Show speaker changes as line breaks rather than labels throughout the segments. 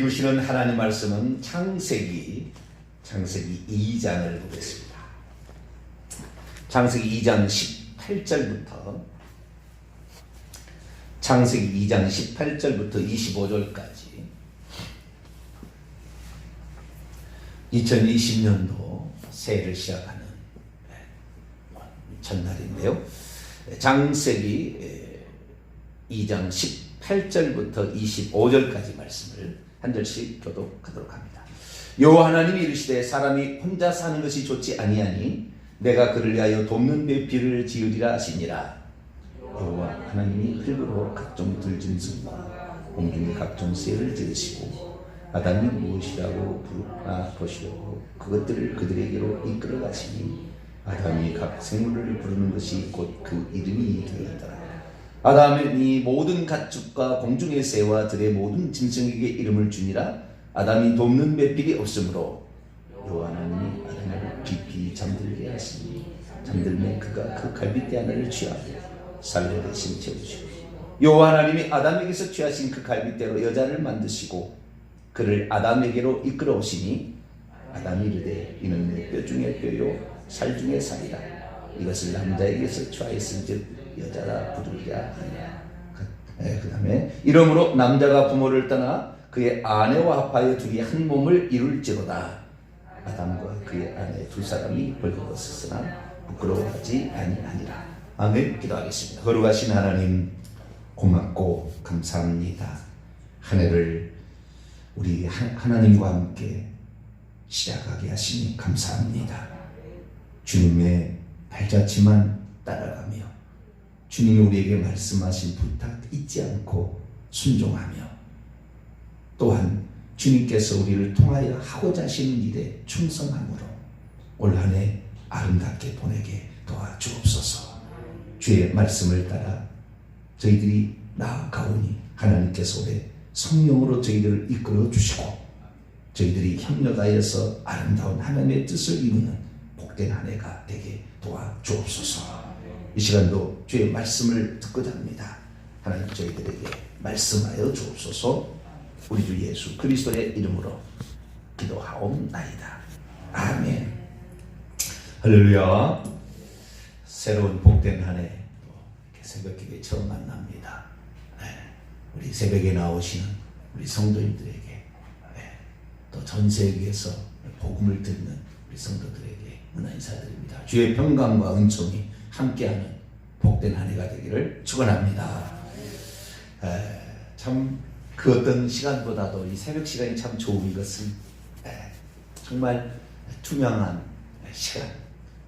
주시는 하나님 말씀은 창세기 2장을 보겠습니다. 창세기 2장 18절부터 창세기 2장 18절부터 25절까지 2020년도 새해를 시작하는 첫날인데요. 창세기 2장 18절부터 25절까지 말씀을 한 절씩 교독하도록 합니다. 여호와 하나님이 이르시되 사람이 혼자 사는 것이 좋지 아니하니 내가 그를 위하여 돕는 배필을 지으리라 하시니라. 여호와 하나님이 흙으로 각종 들짐승과 공중의 각종 새를 지으시고 아담이 무엇이라고 부르나 보시려고 그것들을 그들에게로 이끌어 가시니 아담이 각 생물을 부르는 것이 곧 그 이름이 되었더라. 아담이 모든 가축과 공중의 새와 들의 모든 짐승에게 이름을 주니라. 아담이 돕는 배필이 없으므로 여호와 하나님이 아담을 깊이 잠들게 하시니 잠들매 그가 그 갈빗대 하나를 취하고 살로 대신 채우시고 여호와 하나님이 아담에게서 취하신 그 갈빗대로 여자를 만드시고 그를 아담에게로 이끌어 오시니 아담이 이르되 이는 내 뼈 중에 뼈요 살 중에 살이라. 이것을 남자에게서 취하였은즉 여자라 부르리라 하니라. 그 다음에 이러므로 남자가 부모를 떠나 그의 아내와 합하여 둘이 한 몸을 이룰지로다. 아담과 그의 아내 두 사람이 벌거벗었으나 부끄러워하지 아니하니라. 아멘. 기도하겠습니다. 거룩하신 하나님, 고맙고 감사합니다. 한 해를 우리 하나님과 함께 시작하게 하시니 감사합니다. 주님의 발자취만 따라가며 주님이 우리에게 말씀하신 부탁 잊지 않고 순종하며 또한 주님께서 우리를 통하여 하고자 하시는 일에 충성함으로 올 한 해 아름답게 보내게 도와주옵소서. 주의 말씀을 따라 저희들이 나아가오니 하나님께서 올해 성령으로 저희들을 이끌어 주시고 저희들이 협력하여서 아름다운 하나님의 뜻을 이루는 복된 한 해가 되게 도와주옵소서. 이 시간도 주의 말씀을 듣고자 합니다. 하나님 저희들에게 말씀하여 주옵소서. 우리 주 예수 그리스도의 이름으로 기도하옵나이다. 아멘. 할렐루야. 새로운 복된 한 해 새벽기도에 처음 만납니다. 우리 새벽에 나오시는 우리 성도님들에게 또 전 세계에서 복음을 듣는 우리 성도들에게 은혜 인사드립니다. 주의 평강과 은총이 함께하는 복된 한 해가 되기를 축원합니다. 참 그 어떤 시간보다도 이 새벽 시간이 참 좋은 것은 정말 투명한 시간,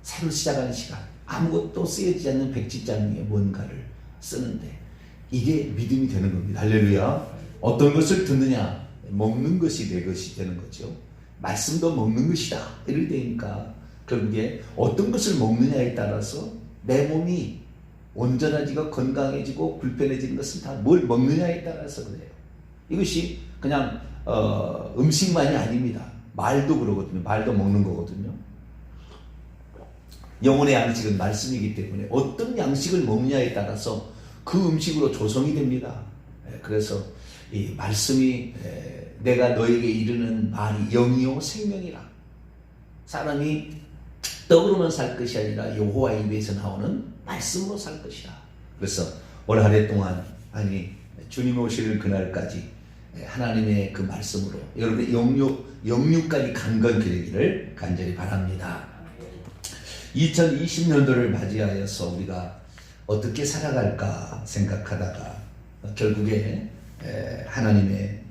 새로 시작하는 시간, 아무것도 쓰여지지 않는 백지장 위에 뭔가를 쓰는데 이게 믿음이 되는 겁니다. 할렐루야. 어떤 것을 듣느냐, 먹는 것이 내 것이 되는 거죠. 말씀도 먹는 것이다 이렇게 되니까 결국에 어떤 것을 먹느냐에 따라서 내 몸이 온전해지고 건강해지고 불편해지는 것은 다 뭘 먹느냐에 따라서 그래요. 이것이 그냥 음식만이 아닙니다. 말도 그러거든요. 말도 먹는 거거든요. 영혼의 양식은 말씀이기 때문에 어떤 양식을 먹느냐에 따라서 그 음식으로 조성이 됩니다. 그래서 이 말씀이 내가 너에게 이르는 말이 영이요 생명이라. 사람이 떡으로만 살 것이 아니라 여호와 입에서 나오는 말씀으로 살 것이라. 그래서 올 한 해 동안 주님 오실 그날까지 하나님의 그 말씀으로 여러분의 영육까지 강건케 되기를 간절히 바랍니다. 2020년도를 맞이하여서 우리가 어떻게 살아갈까 생각하다가 결국에 하나님의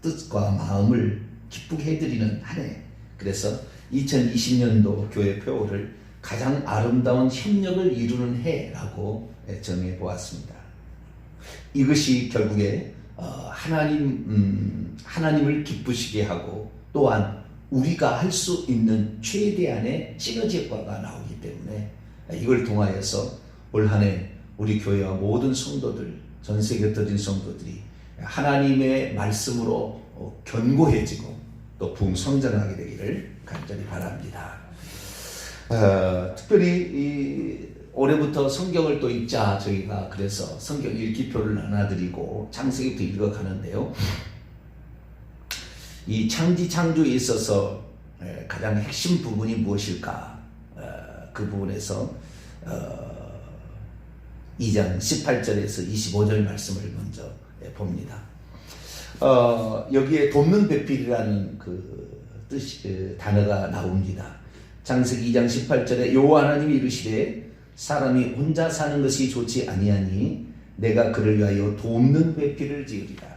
뜻과 마음을 기쁘게 해드리는 한 해. 그래서 2020년도 교회 표어를 가장 아름다운 협력을 이루는 해라고 정해 보았습니다. 이것이 결국에 하나님을 기쁘시게 하고 또한 우리가 할 수 있는 최대한의 시너지 효과가 나오기 때문에 이걸 통하여서 올 한 해 우리 교회와 모든 성도들, 전 세계 흩어진 성도들이 하나님의 말씀으로 견고해지고 또 부흥성장하게 되기를 간절히 바랍니다. 특별히 올해부터 성경을 또 읽자 저희가 그래서 성경 읽기표를 나눠드리고 창세기부터 읽어가는데요. 이 창조에 있어서 가장 핵심 부분이 무엇일까? 그 부분에서 2장 18절에서 25절 말씀을 먼저 봅니다. 여기에 돕는 배필이라는 그 뜻, 단어가 나옵니다. 창세기 2장 18절에 여호와 하나님이 이르시되 사람이 혼자 사는 것이 좋지 아니하니 내가 그를 위하여 돕는 배필을 지으리라.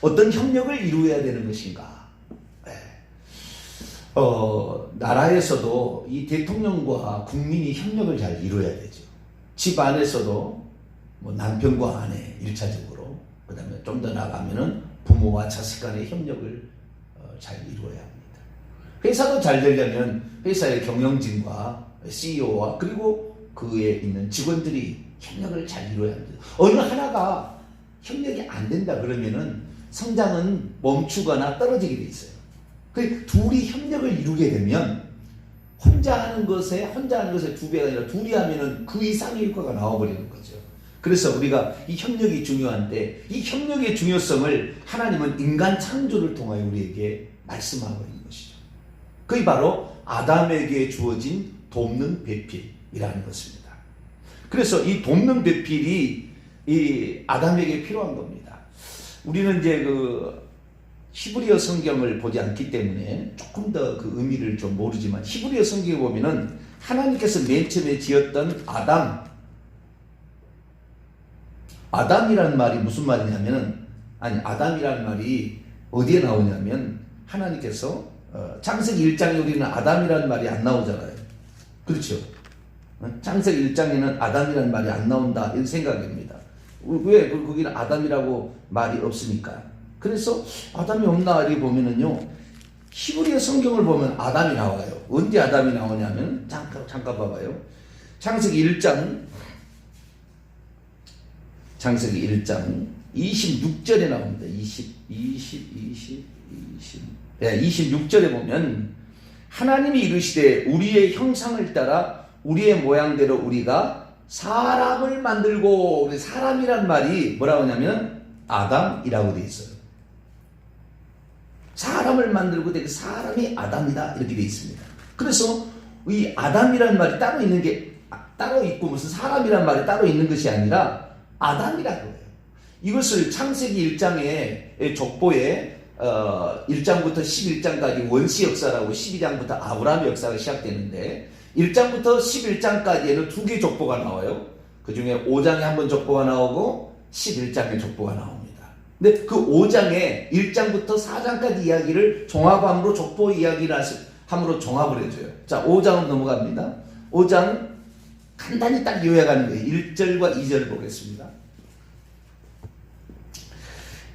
어떤 협력을 이루어야 되는 것인가? 나라에서도 이 대통령과 국민이 협력을 잘 이루어야 되죠. 집 안에서도 뭐 남편과 아내 1차적으로, 그 다음에 좀 더 나가면은 부모와 자식 간의 협력을 잘 이루어야 합니다. 회사도 잘 되려면 회사의 경영진과 CEO와 그리고 그에 있는 직원들이 협력을 잘 이루어야 합니다. 어느 하나가 협력이 안 된다 그러면은 성장은 멈추거나 떨어지게 돼 있어요. 그 둘이 협력을 이루게 되면 혼자 하는 것에 2배가 아니라 둘이 하면은 그 이상의 효과가 나와버리는 거죠. 그래서 우리가 이 협력이 중요한데 이 협력의 중요성을 하나님은 인간 창조를 통하여 우리에게 말씀하고 있는 것이죠. 그게 바로 아담에게 주어진 돕는 배필이라는 것입니다. 그래서 이 돕는 배필이 이 아담에게 필요한 겁니다. 우리는 이제 그 히브리어 성경을 보지 않기 때문에 조금 더 그 의미를 좀 모르지만 히브리어 성경에 보면은 하나님께서 맨 처음에 지었던 아담이라는 말이 무슨 말이냐면은 아담이라는 말이 어디에 나오냐면 하나님께서 창세기 1장에 우리는 아담이라는 말이 안 나오잖아요. 그렇죠? 창세기 1장에는 아담이라는 말이 안 나온다 이런 생각입니다. 왜 거기는 아담이라고 말이 없으니까. 그래서 아담이 없나 이렇게 보면은요, 히브리어 성경을 보면 아담이 나와요. 언제 아담이 나오냐면 잠깐 봐봐요. 창세기 1장 26절에 나옵니다. 26절에 보면 하나님이 이르시되 우리의 형상을 따라 우리의 모양대로 우리가 사람을 만들고, 사람이란 말이 뭐라고 하냐면 아담이라고 되어 있어요. 사람을 만들고 그 사람이 아담이다 이렇게 되어 있습니다. 그래서 이 아담이라는 말이 따로 있는 게 따로 있고 무슨 사람이라는 말이 따로 있는 것이 아니라 아담이라고 해요. 이것을 창세기 1장의 족보에 1장부터 11장까지 원시 역사라고 12장부터 아브라함의 역사가 시작되는데 1장부터 11장까지에는 2개 족보가 나와요. 그 중에 5장에 한 번 족보가 나오고 11장에 족보가 나옵니다. 근데 그 5장에 1장부터 4장까지 이야기를 종합함으로 족보 이야기를 함으로 종합을 해줘요. 자, 5장으로 넘어갑니다. 5장 간단히 딱 요약하는 거예요. 1절과 2절을 보겠습니다.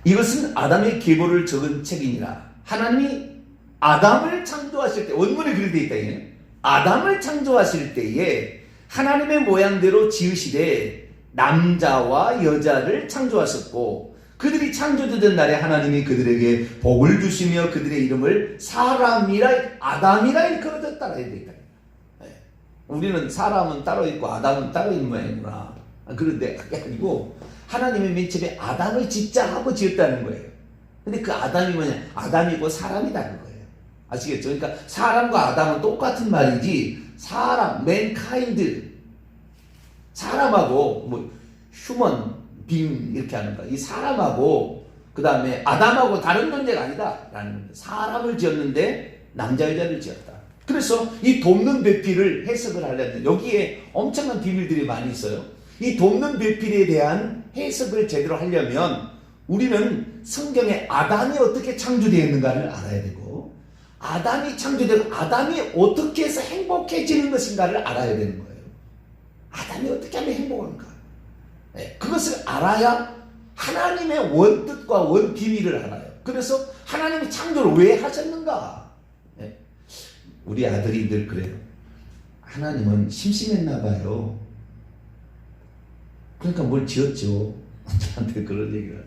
이것은 아담의 계보를 적은 책이니라. 하나님이 아담을 창조하실 때, 원문에 그렇게 되어 있다. 이게. 아담을 창조하실 때에 하나님의 모양대로 지으시되 남자와 여자를 창조하셨고 그들이 창조되던 날에 하나님이 그들에게 복을 주시며 그들의 이름을 사람이라 아담이라 일컬어졌다 해야 되겠다. 우리는 사람은 따로 있고 아담은 따로 있는 모양이구나. 그런데 그게 아니고 하나님이 맨 처음에 아담을 짓자 하고 지었다는 거예요. 근데 그 아담이 뭐냐? 아담이고 사람이다 그거예요. 아시겠죠? 그러니까 사람과 아담은 똑같은 말이지 사람, 맨카인드 사람하고 뭐 휴먼 빙 이렇게 하는 거야. 이 사람하고 그 다음에 아담하고 다른 존재가 아니다 라는 겁니다. 사람을 지었는데 남자 여자를 지었다. 그래서 이 돕는 배필을 해석을 하려면 여기에 엄청난 비밀들이 많이 있어요. 이 돕는 배필에 대한 해석을 제대로 하려면 우리는 성경에 아담이 어떻게 창조되었는가를 알아야 되고 아담이 창조되고 아담이 어떻게 해서 행복해지는 것인가를 알아야 되는 거예요. 아담이 어떻게 하면 행복한가? 그것을 알아야 하나님의 원뜻과 원비밀을 알아요. 그래서 하나님이 창조를 왜 하셨는가? 우리 아들이 늘 그래요. 하나님은 심심했나 봐요. 그러니까 뭘 지었죠. 저한테 그런 얘기를 해요.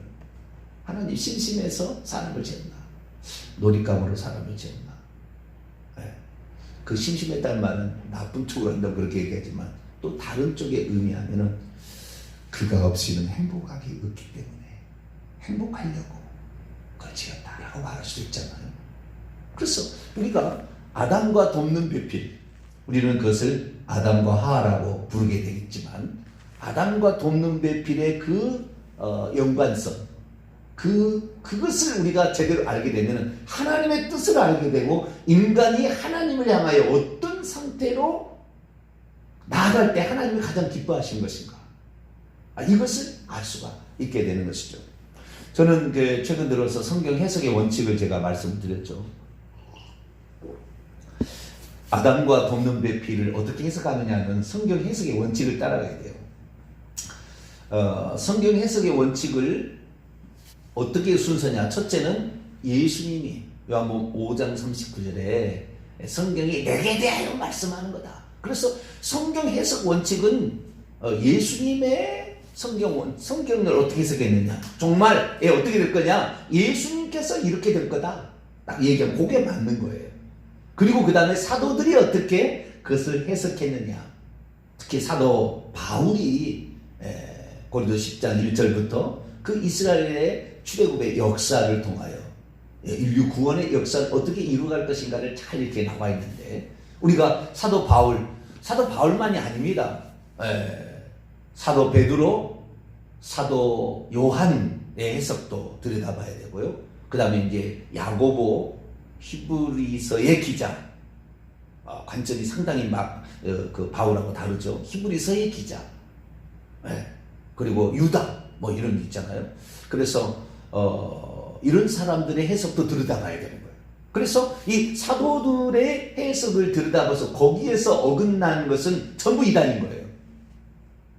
하나님 심심해서 사람을 지었나? 놀잇감으로 사람을 지었나? 그 심심했다는 말은 나쁜 쪽으로 한다고 그렇게 얘기하지만 또 다른 쪽에 의미하면은 그가 없이는 행복하기 없기 때문에 행복하려고 그걸 지었다. 라고 말할 수도 있잖아요. 그래서 우리가 아담과 돕는 배필, 우리는 그것을 아담과 하와라고 부르게 되겠지만, 아담과 돕는 배필의 그 연관성, 그것을 우리가 제대로 알게 되면 하나님의 뜻을 알게 되고, 인간이 하나님을 향하여 어떤 상태로 나아갈 때 하나님이 가장 기뻐하신 것인가, 이것을 알 수가 있게 되는 것이죠. 저는 최근 들어서 성경 해석의 원칙을 제가 말씀드렸죠. 아담과 돕는 배필을 어떻게 해석하느냐는 성경 해석의 원칙을 따라가야 돼요. 성경 해석의 원칙을 어떻게 순서냐? 첫째는 예수님이 요한복음 5장 39절에 성경이 내게 대하여 말씀하는 거다. 그래서 성경 해석 원칙은 예수님의 성경을 어떻게 해석했느냐, 정말 어떻게 될 거냐, 예수님께서 이렇게 될 거다 딱 얘기하면 그게 맞는 거예요. 그리고 그 다음에 사도들이 어떻게 그것을 해석했느냐, 특히 사도 바울이 고린도 10장 1절부터 그 이스라엘의 출애굽의 역사를 통하여 인류 구원의 역사를 어떻게 이루어갈 것인가를 잘 이렇게 나와 있는데, 우리가 사도 바울만이 아닙니다. 사도 베드로, 사도 요한의 해석도 들여다봐야 되고요. 그 다음에 이제 야고보, 히브리서의 기자, 관점이 상당히 그 바울하고 다르죠. 히브리서의 기자, 그리고 유다, 뭐 이런 게 있잖아요. 그래서 이런 사람들의 해석도 들여다봐야 되는 거예요. 그래서 이 사도들의 해석을 들여다봐서 거기에서 어긋나는 것은 전부 이단인 거예요.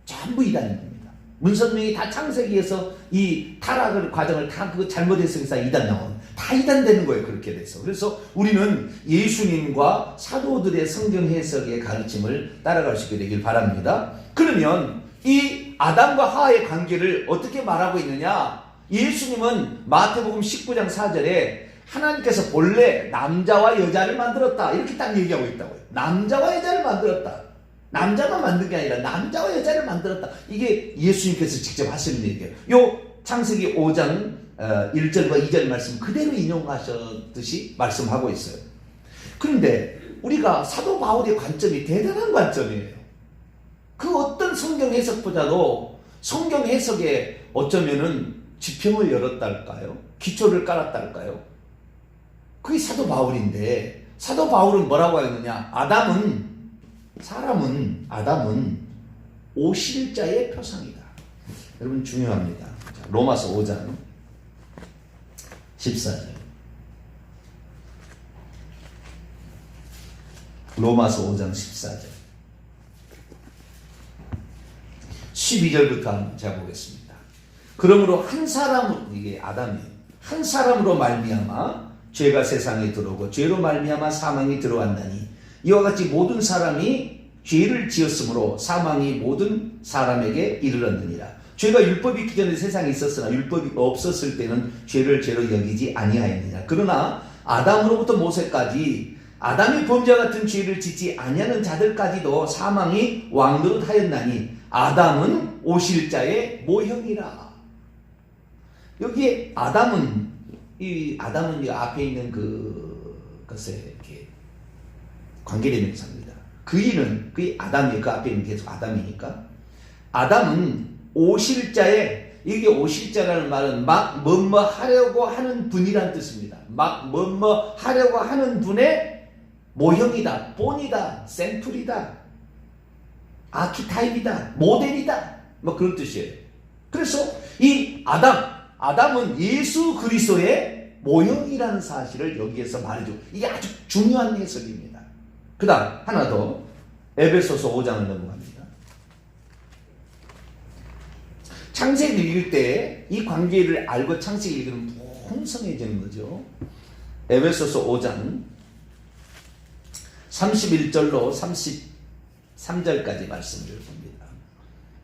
전부 이단인 겁니다. 문선명이 다 창세기에서 이 타락을 과정을 다 그거 잘못 해석해서 이단 나오는, 다 이단되는 거예요. 그렇게 돼서. 그래서 우리는 예수님과 사도들의 성경 해석의 가르침을 따라갈 수 있게 되길 바랍니다. 그러면 이 아담과 하와의 관계를 어떻게 말하고 있느냐? 예수님은 마태복음 19장 4절에 하나님께서 본래 남자와 여자를 만들었다, 이렇게 딱 얘기하고 있다고요. 남자와 여자를 만들었다. 남자만 만든 게 아니라 남자와 여자를 만들었다. 이게 예수님께서 직접 하시는 얘기예요. 요 창세기 5장 1절과 2절 말씀 그대로 인용하셨듯이 말씀하고 있어요. 그런데 우리가 사도 바울의 관점이 대단한 관점이에요. 그 어떤 성경 해석보다도 성경 해석에 어쩌면은 지평을 열었달까요? 기초를 깔았달까요? 그게 사도 바울인데, 사도 바울은 뭐라고 하였느냐? 아담은 오실자의 표상이다. 여러분 중요합니다. 자, 로마서 5장 14절. 로마서 5장 14절. 12절부터 한번 제가 보겠습니다. 그러므로 한 사람으로, 이게 아담이에요. 한 사람으로 말미암아 죄가 세상에 들어오고 죄로 말미암아 사망이 들어왔나니 이와 같이 모든 사람이 죄를 지었으므로 사망이 모든 사람에게 이르렀느니라. 죄가 율법이 있기 전에 세상에 있었으나 율법이 없었을 때는 죄를 죄로 여기지 아니하였느니라. 그러나 아담으로부터 모세까지 아담이 범죄와 같은 죄를 짓지 아니하는 자들까지도 사망이 왕노릇하였나니 아담은 오실자의 모형이라. 여기에 아담은 이 앞에 있는 그것에 이렇게 관계대명사입니다. 그이는 그 아담이 그 앞에 있는 계속 아담이니까 아담은 오실자의, 이게 오실자라는 말은 막 뭐뭐 하려고 하는 분이란 뜻입니다. 막 뭐뭐 하려고 하는 분의 모형이다, 본이다, 샘플이다, 아키타입이다, 모델이다, 뭐 그런 뜻이에요. 그래서 이 아담은 예수 그리스도의 모형이라는 사실을 여기에서 말해주고, 이게 아주 중요한 해석입니다. 그 다음 하나 더, 에베소서 5장을 넘어갑니다. 창세기 읽을 때 이 관계를 알고 창세기 읽으면 풍성해지는 거죠. 에베소서 5장 31절로 33절까지 말씀을 봅니다.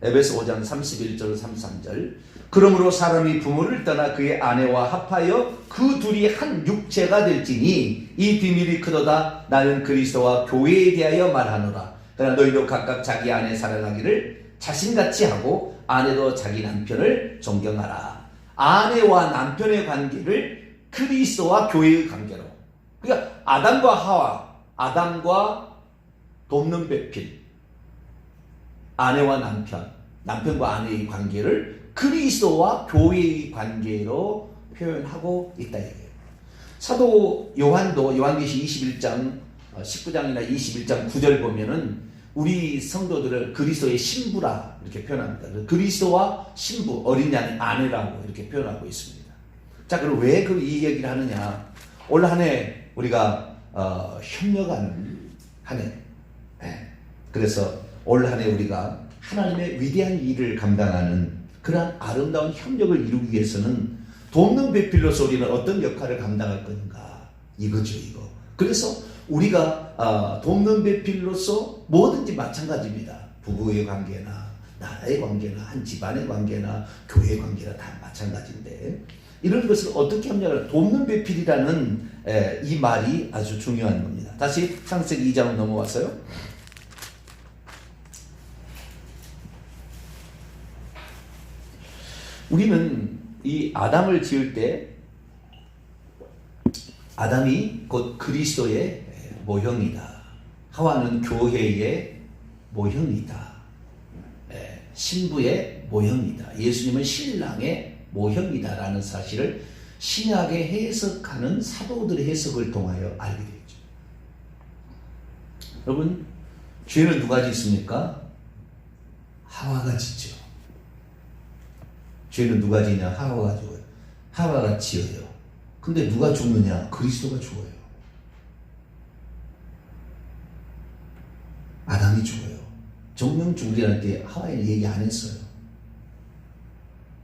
에베소 5장 31절 33절. 그러므로 사람이 부모를 떠나 그의 아내와 합하여 그 둘이 한 육체가 될지니 이 비밀이 크도다. 나는 그리스도와 교회에 대하여 말하노라. 그러나 너희도 각각 자기 아내 사랑하기를 자신같이 하고 아내도 자기 남편을 존경하라. 아내와 남편의 관계를 그리스도와 교회의 관계로. 그러니까 아담과 하와, 아담과 돕는 배필, 아내와 남편, 남편과 아내의 관계를 그리스도와 교회의 관계로 표현하고 있다 이거예요. 사도 요한도 요한계시 21장 19장이나 21장 9절 보면은 우리 성도들을 그리스도의 신부라 이렇게 표현합니다. 그리스도와 신부, 어린 양의 아내라고 이렇게 표현하고 있습니다. 자, 그럼 왜 이 얘기를 하느냐? 올 한 해 우리가 협력하는 한 해. 네. 그래서 올 한 해 우리가 하나님의 위대한 일을 감당하는 그러한 아름다운 협력을 이루기 위해서는 돕는 배필로서 우리는 어떤 역할을 감당할 건가? 이거죠, 이거. 그래서 우리가 돕는 배필로서 뭐든지 마찬가지입니다. 부부의 관계나 나라의 관계나 한 집안의 관계나 교회의 관계나 다 마찬가지인데 이런 것을 어떻게 합니까? 돕는 배필이라는 이 말이 아주 중요한 겁니다. 다시 창세기 2장으로 넘어와서요. 우리는 이 아담을 지을 때 아담이 곧 그리스도의 모형이다. 하와는 교회의 모형이다. 신부의 모형이다. 예수님은 신랑의 모형이다라는 사실을 신약에 해석하는 사도들의 해석을 통하여 알게 되죠. 여러분, 죄는 누가 짓습니까? 하와가 짓죠. 죄는 누가 지냐? 하와가 죽어요. 하와가 지어요. 근데 누가 죽느냐? 그리스도가 죽어요. 아담이 죽어요. 정령 죽으리라는 때 하와에는 얘기 안 했어요.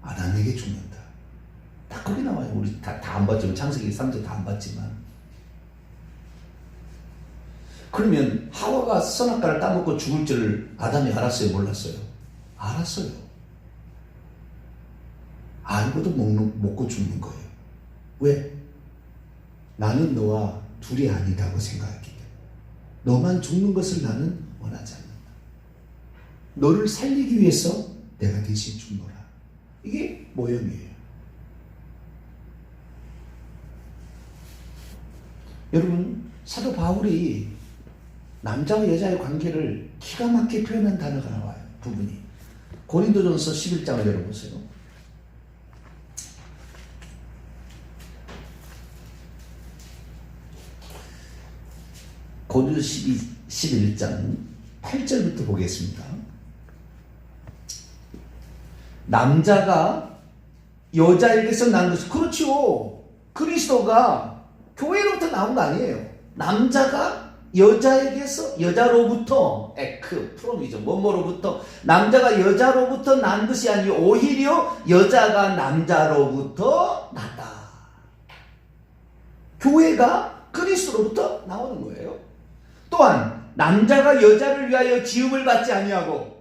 아담에게 죽는다. 딱 거기 나와요. 우리 다 안 봤지만 창세기 3절 다 안 봤지만. 그러면 하와가 선악과를 따먹고 죽을 줄을 아담이 알았어요? 몰랐어요? 알았어요. 알고도 먹고 죽는 거예요. 왜? 나는 너와 둘이 아니다고 생각했기 때문에. 너만 죽는 것을 나는 원하지 않는다. 너를 살리기 위해서 내가 대신 죽노라. 이게 모형이에요. 여러분, 사도 바울이 남자와 여자의 관계를 기가 막히게 표현한 단어가 나와요. 부분이. 고린도전서 11장을 열어보세요. 고린도 11장 8절부터 보겠습니다. 남자가 여자에게서 난 것이 그렇죠. 그리스도가 교회로부터 나온 거 아니에요. 남자가 여자에게서 여자로부터 프롬이죠. 뭐뭐로부터 남자가 여자로부터 난 것이 아니요 오히려 여자가 남자로부터 났다. 교회가 그리스도로부터 나오는 거예요. 또한 남자가 여자를 위하여 지음을 받지 아니하고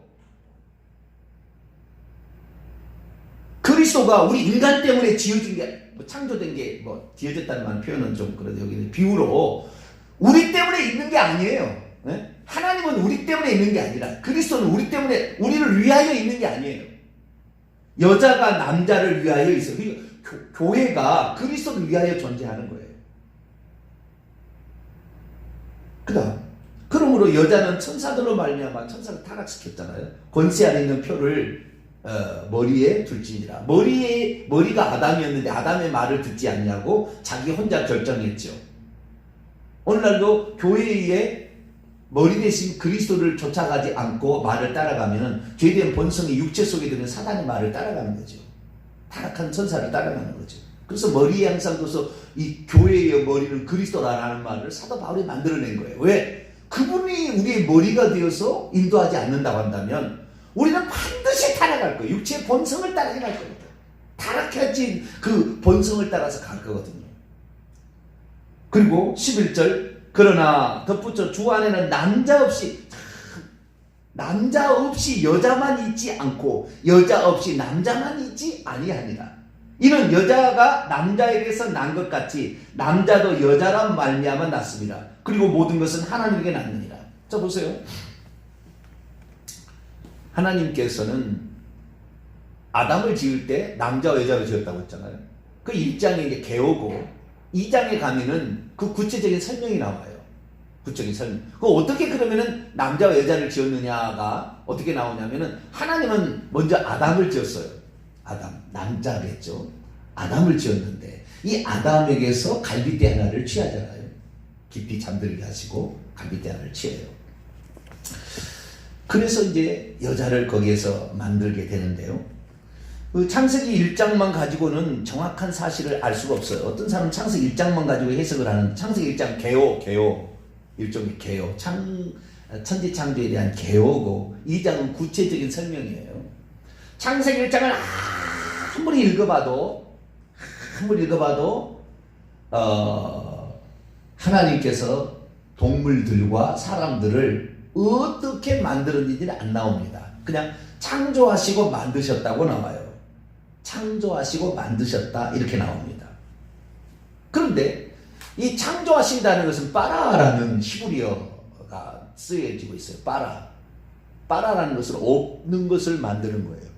그리스도가 우리 인간 때문에 지어진 게 창조된 게 지어졌다는 표현은 좀 그래도 여기는 비유로 우리 때문에 있는 게 아니에요. 네? 하나님은 우리 때문에 있는 게 아니라 그리스도는 우리 때문에 우리를 위하여 있는 게 아니에요. 여자가 남자를 위하여 있어요. 교회가 그리스도를 위하여 존재하는 거예요. 그러므로 여자는 천사들로 말미암아 천사를 타락시켰잖아요. 권세 안에 있는 표를 머리에 둘지니라. 머리가 아담이었는데 아담의 말을 듣지 않냐고 자기 혼자 결정했죠. 오늘날도 교회의 머리 대신 그리스도를 쫓아가지 않고 말을 따라가면 죄된 본성이 육체 속에 드는 사단의 말을 따라가는 거죠. 타락한 천사를 따라가는 거죠. 그래서 머리에 항상 둬서 이 교회의 머리는 그리스도라는 말을 사도 바울이 만들어낸 거예요. 왜? 그분이 우리의 머리가 되어서 인도하지 않는다고 한다면 우리는 반드시 타락할 거예요. 육체의 본성을 따라게 갈 겁니다. 타락해진 그 본성을 따라서 갈 거거든요. 그리고 11절 그러나 덧붙여 주 안에는 남자 없이 여자만 있지 않고 여자 없이 남자만 있지 아니하니라. 이는 여자가 남자에게서 난 것 같이 남자도 여자란 말미암아 났습니다. 그리고 모든 것은 하나님에게 났느니라. 자 보세요. 하나님께서는 아담을 지을 때 남자와 여자를 지었다고 했잖아요. 그 1장에 이제 개오고 2장에 가면은 그 구체적인 설명이 나와요. 구체적인 설명. 그 어떻게 그러면은 남자와 여자를 지었느냐가 어떻게 나오냐면은 하나님은 먼저 아담을 지었어요. 아담, 남자겠죠. 아담을 지었는데 이 아담에게서 갈빗대 하나를 취하잖아요. 깊이 잠들게 하시고 갈빗대 하나를 취해요. 그래서 이제 여자를 거기에서 만들게 되는데요. 그 창세기 1장만 가지고는 정확한 사실을 알 수가 없어요. 어떤 사람은 창세기 1장만 가지고 해석을 하는 창세기 1장 개요. 일종의 개요. 천지창조에 대한 개요고 2장은 구체적인 설명이에요. 창세기 1장을 아무리 읽어봐도 하나님께서 동물들과 사람들을 어떻게 만들었는지는 안 나옵니다. 그냥 창조하시고 만드셨다고 나와요. 창조하시고 만드셨다 이렇게 나옵니다. 그런데 이 창조하신다는 것은 빠라라는 히브리어가 쓰여지고 있어요. 빠라라는 것은 없는 것을 만드는 거예요.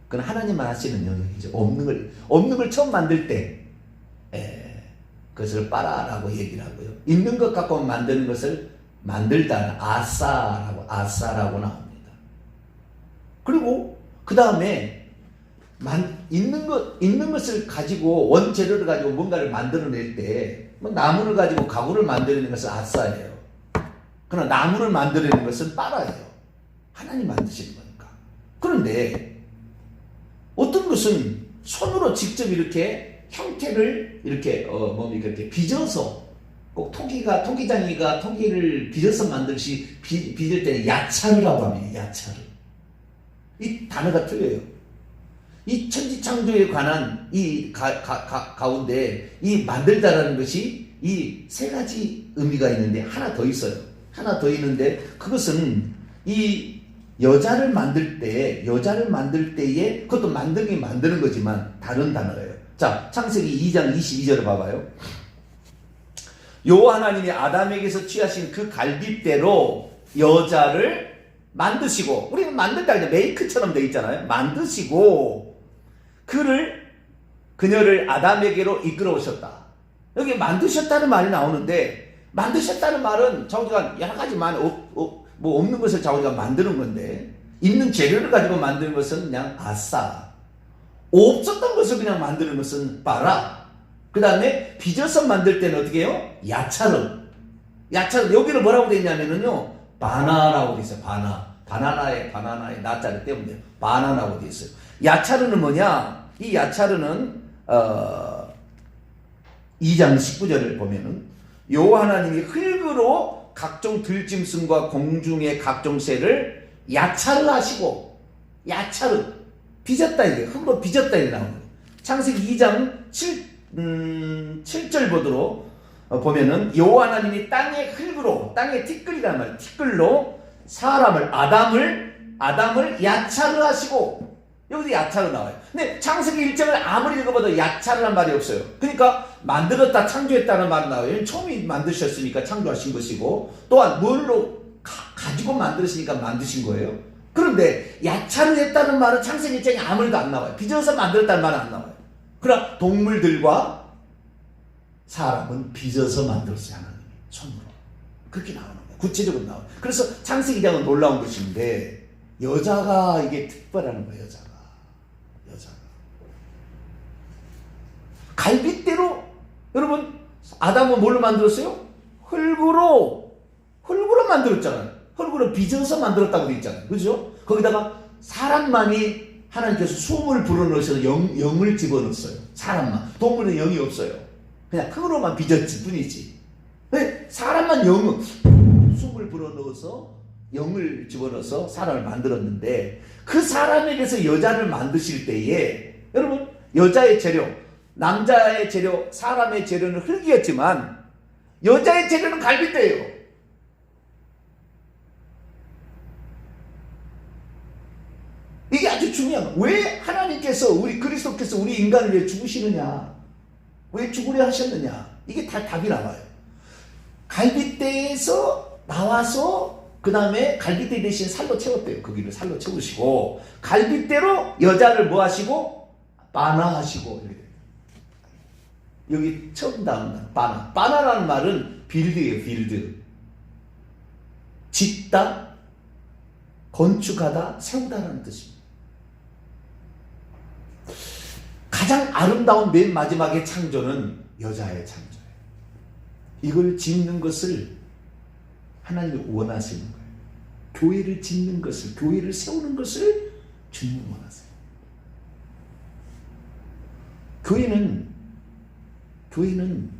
그건 하나님만 하시는 영역이죠. 없는 걸 처음 만들 때 그것을 빠라라고 얘기를 하고요. 있는 것 갖고 만드는 것을 만들다 아사라고 나옵니다. 그리고 그 다음에 있는 것을 가지고 원재료를 가지고 뭔가를 만들어낼 때 나무를 가지고 가구를 만들어내는 것은 아사예요. 그러나 나무를 만들어내는 것은 빠라예요. 하나님 만드시는 거니까. 그런데 어떤 것은 손으로 직접 이렇게 형태를 이렇게 이렇게 빚어서 꼭 토기장이가 토기를 빚어서 만들듯이 빚을 때 야차르라고 합니다. 야차르. 이 단어가 틀려요. 이 천지창조에 관한 이 가운데 이 만들다라는 것이 이 세 가지 의미가 있는데 하나 더 있어요. 하나 더 있는데 그것은 이 여자를 만들 때에 그것도 만드는 거지만 다른 단어예요. 자, 창세기 2장 22절을 봐봐요. 여호와 하나님이 아담에게서 취하신 그 갈빗대로 여자를 만드시고, 우리는 만든다 그냥 메이크처럼 되어 있잖아요. 만드시고 그녀를 아담에게로 이끌어 오셨다. 여기 만드셨다는 말이 나오는데, 만드셨다는 말은 자우리가 여러 가지만 뭐 없는 것을 자우리가 만드는 건데, 있는 재료를 가지고 만드는 것은 그냥 아싸, 없었던 것을 그냥 만드는 것은 빠라, 그 다음에 빚어서 만들 때는 어떻게 해요? 야차르. 여기를 뭐라고 되어 있냐면요, 바나라고 되어 있어요. 바나나의 나자를 때문에 바나나라고 되어 있어요. 야차르는 뭐냐? 이 야차르는 2장 19절을 보면은 여호와 하나님이 흙으로 각종 들짐승과 공중의 각종 새를 야차르 하시고, 야차르 빚었다, 이게 흙으로 빚었다 이게 나오는 거예요. 창세기 2장 7절 보면은 여호와 하나님이 땅의 티끌이란 말이에요. 티끌로 사람을 아담을 야차르 하시고, 여기서 야차르 나와요. 근데 창세기 1장을 아무리 읽어봐도 야차르란 말이 없어요. 그러니까 만들었다, 창조했다는 말은 나와요. 처음이 만드셨으니까 창조하신 것이고, 또한 뭘로 가지고 만들었으니까 만드신 거예요. 그런데 야차르 했다는 말은 창세기 1장에 아무리도 안 나와요. 빚어서 만들었다는 말은 안 나와요. 그러나 동물들과 사람은 빚어서 만들었어요. 하나님이 손으로. 그렇게 나오는 거예요. 구체적으로 나와요. 그래서 창세기 2장은 놀라운 것인데, 여자가 이게 특별한 거예요. 여자가 갈빗대로, 여러분 아담은 뭘로 만들었어요? 흙으로 만들었잖아요. 흙으로 빚어서 만들었다고 되어 있잖아요. 그죠? 거기다가 사람만이 하나님께서 숨을 불어넣으셔서 영을 집어넣었어요. 사람만. 동물은 영이 없어요. 그냥 흙으로만 빚었지 뿐이지. 사람만 숨을 불어넣어서 영을 집어넣어서 사람을 만들었는데, 그 사람에게서 여자를 만드실 때에, 여러분 여자의 재료, 남자의 재료, 사람의 재료는 흙이었지만 여자의 재료는 갈빗대예요. 이게 아주 중요한 거예요. 왜 하나님께서, 우리 그리스도께서 우리 인간을 위해 죽으시느냐, 왜 죽으려 하셨느냐, 이게 다 답이 나와요. 갈빗대에서 나와서 그 다음에 갈빗대 대신 살로 채웠대요. 거기를 살로 채우시고, 갈빗대로 여자를 뭐 하시고? 반화하시고, 이렇게. 여기 처음 나온 말, 바나. 바나라는 말은 빌드예요, 빌드. 짓다, 건축하다, 세우다라는 뜻입니다. 가장 아름다운 맨 마지막의 창조는 여자의 창조예요. 이걸 짓는 것을 하나님이 원하시는 거예요. 교회를 짓는 것을, 교회를 세우는 것을 주님은 원하세요. 교회는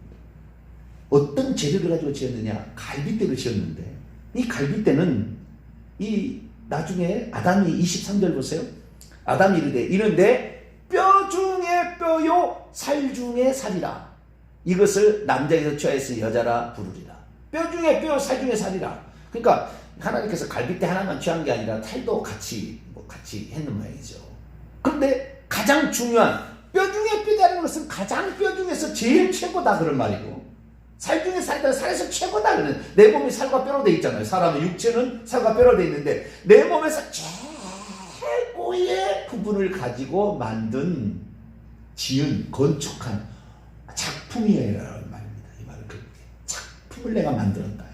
어떤 재료를 가지고 지었느냐? 갈빗대로 지었는데, 이 갈빗대는 나중에 아담이 23절 보세요. 아담이 이르되 뼈 중에 뼈요 살 중에 살이라. 이것을 남자에서 취하여서 여자라 부르리라. 뼈 중에 뼈, 살 중에 살이라. 그러니까 하나님께서 갈빗대 하나만 취한 게 아니라 탈도 같이 했는 모양이죠. 그런데 가장 중요한 뼈 중에 뼈라는 것은 가장 뼈 중에서 제일 최고다 그런 말이고, 살 중에 살다, 살에서 최고다 그러는, 내 몸이 살과 뼈로 돼 있잖아요. 사람의 육체는 살과 뼈로 돼 있는데 내 몸에서 최고의 부분을 가지고 지은, 건축한 작품이라는 말입니다. 이 말은 그렇게 작품을 내가 만들었다.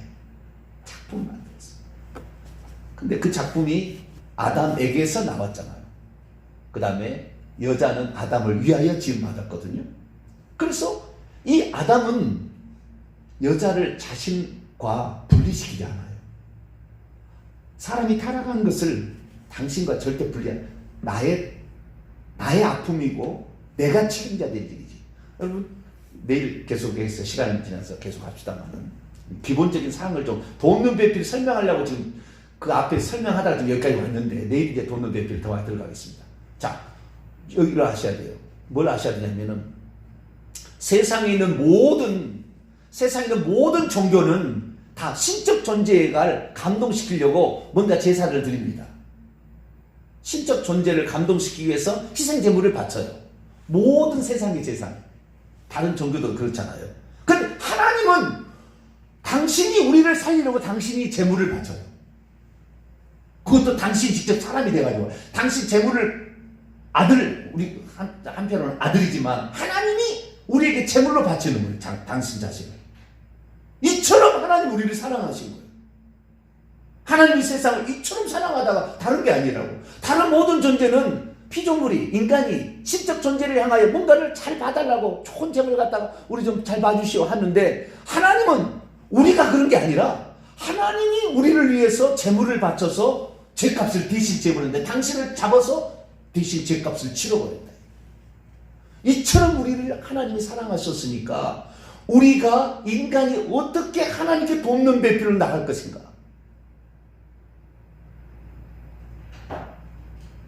작품을 만들었어. 근데 그 작품이 아담에게서 나왔잖아요. 그 다음에 여자는 아담을 위하여 지음받았거든요. 그래서 이 아담은 여자를 자신과 분리시키지 않아요. 사람이 타락한 것을 당신과 절대 분리한, 나의 아픔이고 내가 책임져야 될 일이지. 여러분, 내일 계속해서 시간이 지나서 계속 합시다만은 기본적인 사항을 좀 돕는 배필 설명하려고 지금 그 앞에 설명하다가 지금 여기까지 왔는데, 내일 이제 돕는 배필 더 들어가겠습니다. 자, 여기를 아셔야 돼요. 뭘 아셔야 되냐면은 세상에 있는 모든 종교는 다 신적 존재를 감동시키려고 뭔가 제사를 드립니다. 신적 존재를 감동시키기 위해서 희생 제물을 바쳐요. 모든 세상의 제사. 다른 종교도 그렇잖아요. 근데 하나님은 당신이 우리를 살리려고 당신이 제물을 바쳐요. 그것도 당신이 직접 사람이 돼가지고, 당신 제물을 우리 한편으로는 아들이지만 하나님이 우리에게 제물로 바치는 거예요. 당신 자신을. 이처럼 하나님 우리를 사랑하신 거예요. 하나님이 세상을 이처럼 사랑하다가 다른 게 아니라고. 다른 모든 존재는 피조물이, 인간이 신적 존재를 향하여 뭔가를 잘 봐달라고 좋은 제물을 갖다가 우리 좀 잘 봐주시오 하는데, 하나님은 우리가 그런 게 아니라 하나님이 우리를 위해서 제물을 바쳐서 죄값을 대신 제물인데 당신을 잡아서 대신 죄값을 치러버렸다. 이처럼 우리를 하나님이 사랑하셨으니까 우리가, 인간이 어떻게 하나님께 돕는 배필로 나갈 것인가?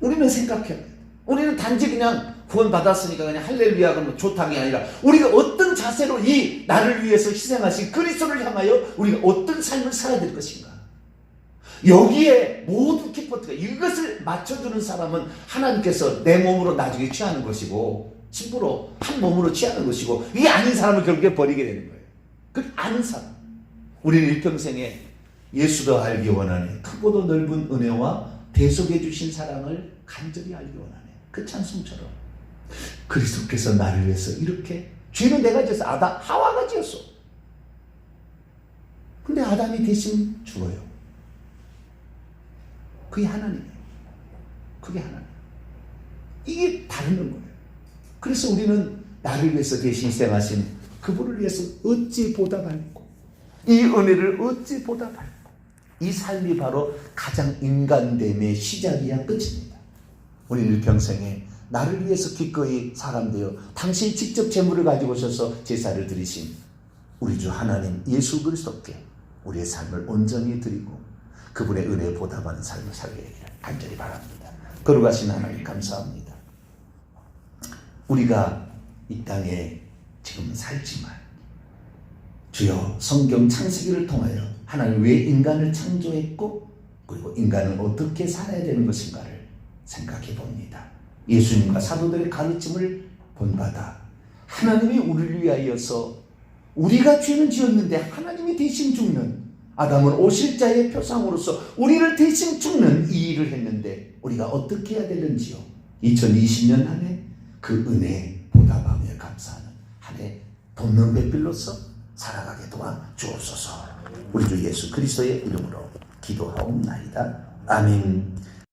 우리는 생각해야 돼. 우리는 단지 그냥 구원 받았으니까 그냥 할렐루야 그러면 좋다는 게 아니라, 우리가 어떤 자세로 이 나를 위해서 희생하신 그리스도를 향하여 우리가 어떤 삶을 살아야 될 것인가? 여기에 모든 키포트가, 이것을 맞춰주는 사람은 하나님께서 내 몸으로 나중에 취하는 것이고, 신부로 한 몸으로 취하는 것이고, 이게 아닌 사람을 결국에 버리게 되는 거예요. 그 아는 사람. 우리는 일평생에 예수도 알기 원하네, 크고도 넓은 은혜와 대속해 주신 사랑을 간절히 알기 원하네. 그 찬송처럼 그리스도께서 나를 위해서 이렇게, 죄는 내가 지었어. 하와가 지었어. 근데 아담이 대신 죽어요. 그게 하나님이에요. 그게 하나님. 이게 다른 거예요. 그래서 우리는 나를 위해서 대신 희생하신 그분을 위해서 어찌 보답할고, 이 은혜를 어찌 보답할고, 이 삶이 바로 가장 인간됨의 시작이야 끝입니다. 우리는 일평생에 나를 위해서 기꺼이 사람 되어 당신이 직접 제물을 가지고 오셔서 제사를 드리신 우리 주 하나님 예수 그리스도께 우리의 삶을 온전히 드리고 그분의 은혜에 보답하는 삶을 살게 되기를 간절히 바랍니다. 거룩하신 하나님 감사합니다. 우리가 이 땅에 지금 살지만 주여, 성경 창세기를 통하여 하나님 왜 인간을 창조했고 그리고 인간은 어떻게 살아야 되는 것인가를 생각해 봅니다. 예수님과 사도들의 가르침을 본받아 하나님이 우리를 위하여서, 우리가 죄는 지었는데 하나님이 대신 죽는, 아담은 오실자의 표상으로서 우리를 대신 죽는 이 일을 했는데 우리가 어떻게 해야 되는지요. 2020년 한 해 그 은혜에 보답하며 감사하는 한 해 돕는 배필로서 살아가게 도와 주옵소서. 우리 주 예수 그리스도의 이름으로 기도하옵나이다. 아멘.